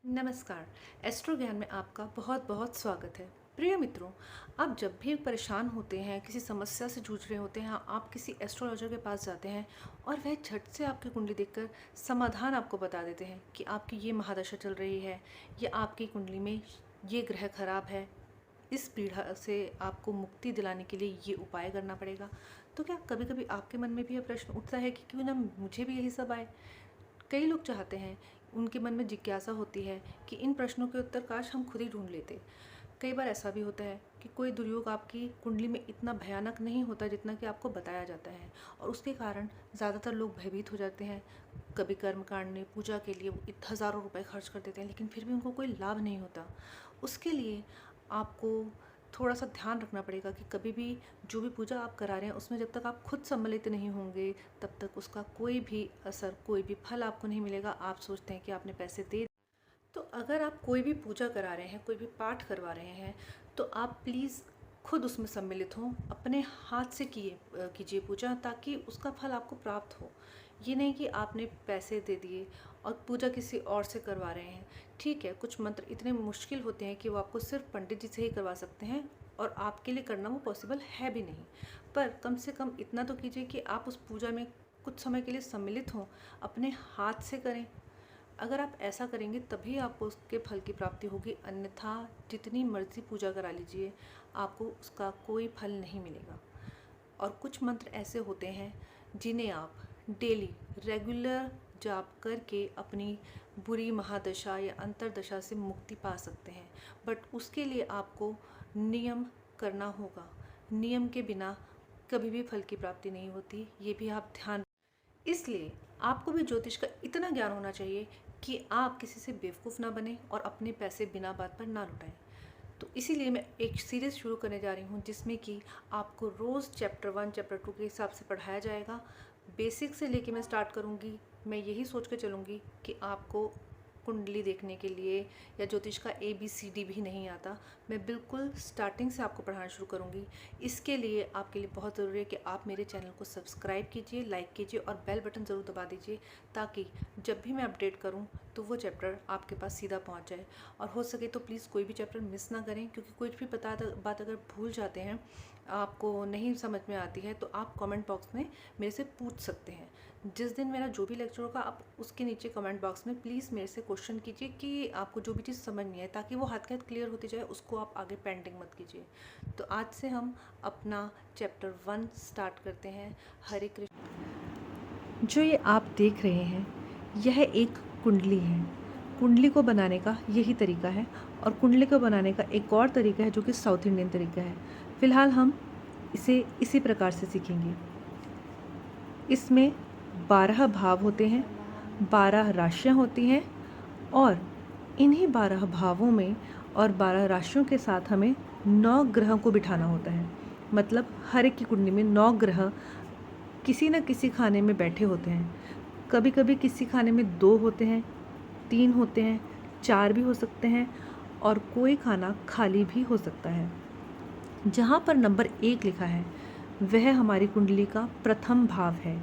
नमस्कार। एस्ट्रो ज्ञान में आपका बहुत बहुत स्वागत है। प्रिय मित्रों, आप जब भी परेशान होते हैं, किसी समस्या से जूझ रहे होते हैं, आप किसी एस्ट्रोलॉजर के पास जाते हैं और वह झट से आपकी कुंडली देखकर समाधान आपको बता देते हैं कि आपकी ये महादशा चल रही है या आपकी कुंडली में ये ग्रह खराब है, इस पीड़ा से आपको मुक्ति दिलाने के लिए ये उपाय करना पड़ेगा। तो क्या कभी कभी आपके मन में भी यह प्रश्न उठता है कि क्यों ना मुझे भी यही सब आए? कई लोग चाहते हैं, उनके मन में जिज्ञासा होती है कि इन प्रश्नों के उत्तर काश हम खुद ही ढूंढ लेते। कई बार ऐसा भी होता है कि कोई दुर्योग आपकी कुंडली में इतना भयानक नहीं होता जितना कि आपको बताया जाता है, और उसके कारण ज़्यादातर लोग भयभीत हो जाते हैं। कभी कर्मकांड में पूजा के लिए हज़ारों रुपए खर्च कर देते हैं, लेकिन फिर भी उनको कोई लाभ नहीं होता। उसके लिए आपको थोड़ा सा ध्यान रखना पड़ेगा कि कभी भी जो भी पूजा आप करा रहे हैं उसमें जब तक आप खुद सम्मिलित नहीं होंगे तब तक उसका कोई भी असर, कोई भी फल आपको नहीं मिलेगा। आप सोचते हैं कि आपने पैसे दे, तो अगर आप कोई भी पूजा करा रहे हैं, कोई भी पाठ करवा रहे हैं, तो आप प्लीज़ खुद उसमें सम्मिलित हों, अपने हाथ से कीजिए पूजा, ताकि उसका फल आपको प्राप्त हो। ये नहीं कि आपने पैसे दे दिए और पूजा किसी और से करवा रहे हैं। ठीक है, कुछ मंत्र इतने मुश्किल होते हैं कि वो आपको सिर्फ पंडित जी से ही करवा सकते हैं, और आपके लिए करना वो पॉसिबल है भी नहीं। पर कम से कम इतना तो कीजिए कि आप उस पूजा में कुछ समय के लिए सम्मिलित हों, अपने हाथ से करें। अगर आप ऐसा करेंगे तभी आपको उसके फल की प्राप्ति होगी, अन्यथा जितनी मर्जी पूजा करा लीजिए, आपको उसका कोई फल नहीं मिलेगा। और कुछ मंत्र ऐसे होते हैं जिन्हें आप डेली रेगुलर जाप करके अपनी बुरी महादशा या अंतरदशा से मुक्ति पा सकते हैं। बट उसके लिए आपको नियम करना होगा। नियम के बिना कभी भी फल की प्राप्ति नहीं होती, ये भी आप ध्यान। इसलिए आपको भी ज्योतिष का इतना ज्ञान होना चाहिए कि आप किसी से बेवकूफ़ ना बने और अपने पैसे बिना बात पर ना लुटाएं। तो इसीलिए मैं एक सीरीज़ शुरू करने जा रही हूँ जिसमें कि आपको रोज़ चैप्टर 1 चैप्टर 2 के हिसाब से पढ़ाया जाएगा। बेसिक से लेके मैं स्टार्ट करूँगी। मैं यही सोच के चलूँगी कि आपको कुंडली देखने के लिए या ज्योतिष का ABCD भी नहीं आता। मैं बिल्कुल स्टार्टिंग से आपको पढ़ाना शुरू करूँगी। इसके लिए आपके लिए बहुत ज़रूरी है कि आप मेरे चैनल को सब्सक्राइब कीजिए, लाइक कीजिए और बेल बटन ज़रूर दबा दीजिए, ताकि जब भी मैं अपडेट करूँ तो वो चैप्टर आपके पास सीधा पहुँच जाए। और हो सके तो प्लीज़ कोई भी चैप्टर मिस ना करें, क्योंकि कुछ भी बात अगर भूल जाते हैं, आपको नहीं समझ में आती है, तो आप कमेंट बॉक्स में मेरे से पूछ सकते हैं। जिस दिन मेरा जो भी लेक्चर होगा, आप उसके नीचे कमेंट बॉक्स में प्लीज़ मेरे से क्वेश्चन कीजिए कि आपको जो भी चीज़ समझ नहीं है, ताकि वो हाथ के हाथ क्लियर होती जाए, उसको आप आगे पेंडिंग मत कीजिए। तो आज से हम अपना चैप्टर 1 स्टार्ट करते हैं। हरे कृष्ण। जो ये आप देख रहे हैं, यह एक कुंडली है। कुंडली को बनाने का यही तरीका है, और कुंडली को बनाने का एक और तरीका है जो कि साउथ इंडियन तरीका है। फ़िलहाल हम इसे इसी प्रकार से सीखेंगे। इसमें 12 भाव होते हैं, 12 राशियाँ होती हैं, और इन्हीं 12 भावों में और 12 राशियों के साथ हमें 9 ग्रहों को बिठाना होता है। मतलब हर एक की कुंडली में 9 ग्रह किसी न किसी खाने में बैठे होते हैं। कभी कभी किसी खाने में 2 होते हैं, 3 होते हैं, 4 भी हो सकते हैं, और कोई खाना खाली भी हो सकता है। जहाँ पर नंबर 1 लिखा है वह हमारी कुंडली का प्रथम भाव है,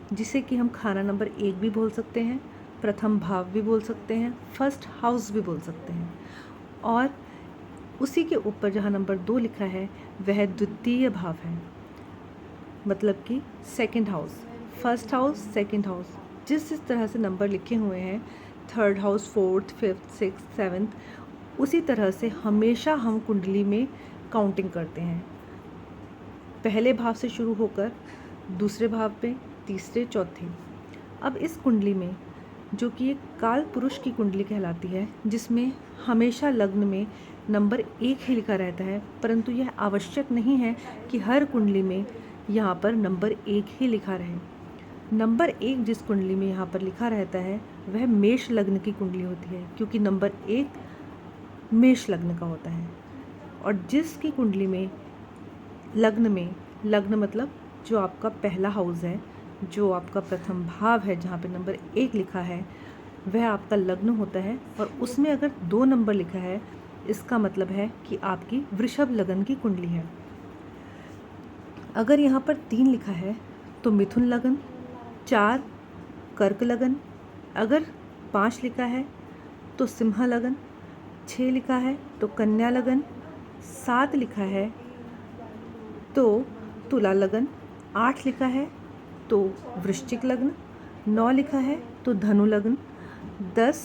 जिसे कि हम खाना नंबर 1 भी बोल सकते हैं, प्रथम भाव भी बोल सकते हैं, फर्स्ट हाउस भी बोल सकते हैं। और उसी के ऊपर जहाँ नंबर 2 लिखा है वह द्वितीय भाव है, मतलब कि second house. First house, second house, जिस तरह से नंबर लिखे हुए हैं, third house, fourth, fifth, sixth, seventh, उसी तरह से हमेशा हम कुंडली में काउंटिंग करते हैं। पहले भाव से शुरू होकर दूसरे भाव पे, तीसरे, चौथे। अब इस कुंडली में, जो कि एक काल पुरुष की कुंडली कहलाती है, जिसमें हमेशा लग्न में नंबर 1 ही लिखा रहता है, परंतु यह आवश्यक नहीं है कि हर कुंडली में यहाँ पर नंबर 1 ही लिखा रहे। नंबर 1 जिस कुंडली में यहाँ पर लिखा रहता है वह मेष लग्न की कुंडली होती है, क्योंकि नंबर 1 मेष लग्न का होता है। और जिसकी कुंडली में लग्न मतलब जो आपका पहला हाउस है, जो आपका प्रथम भाव है, जहाँ पे नंबर 1 लिखा है, वह आपका लग्न होता है। और उसमें अगर 2 नंबर लिखा है, इसका मतलब है कि आपकी वृषभ लग्न की कुंडली है। अगर यहाँ पर 3 लिखा है तो मिथुन लग्न, 4 कर्क लग्न, अगर 5 लिखा है तो सिंह लगन, 6 लिखा है तो कन्या लगन, 7 लिखा है तो तुला लगन, 8 लिखा है तो वृश्चिक लग्न, 9 लिखा है तो धनु लग्न, 10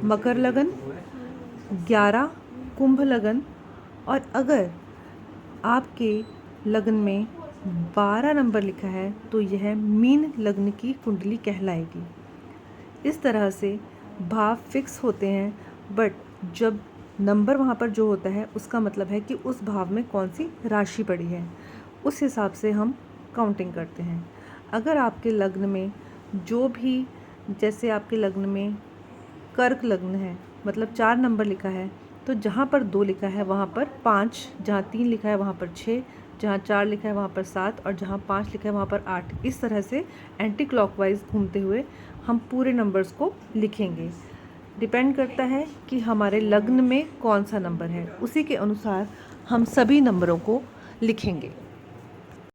मकर लगन, 11 कुंभ लगन। और अगर आपके लगन में 12 नंबर लिखा है तो यह मीन लग्न की कुंडली कहलाएगी। इस तरह से भाव फिक्स होते हैं, बट जब नंबर वहाँ पर जो होता है उसका मतलब है कि उस भाव में कौन सी राशि पड़ी है, उस हिसाब से हम काउंटिंग करते हैं। अगर आपके लग्न में जो भी, जैसे आपके लग्न में कर्क लग्न है, मतलब 4 नंबर लिखा है, तो जहाँ पर 2 लिखा है वहाँ पर 5, जहाँ 3 लिखा है वहाँ पर 6, जहाँ 4 लिखा है वहाँ पर 7 और जहाँ 5 लिखा है वहाँ पर 8। इस तरह से एंटी क्लॉकवाइज घूमते हुए हम पूरे नंबर्स को लिखेंगे। डिपेंड करता है कि हमारे लग्न में कौन सा नंबर है, उसी के अनुसार हम सभी नंबरों को लिखेंगे।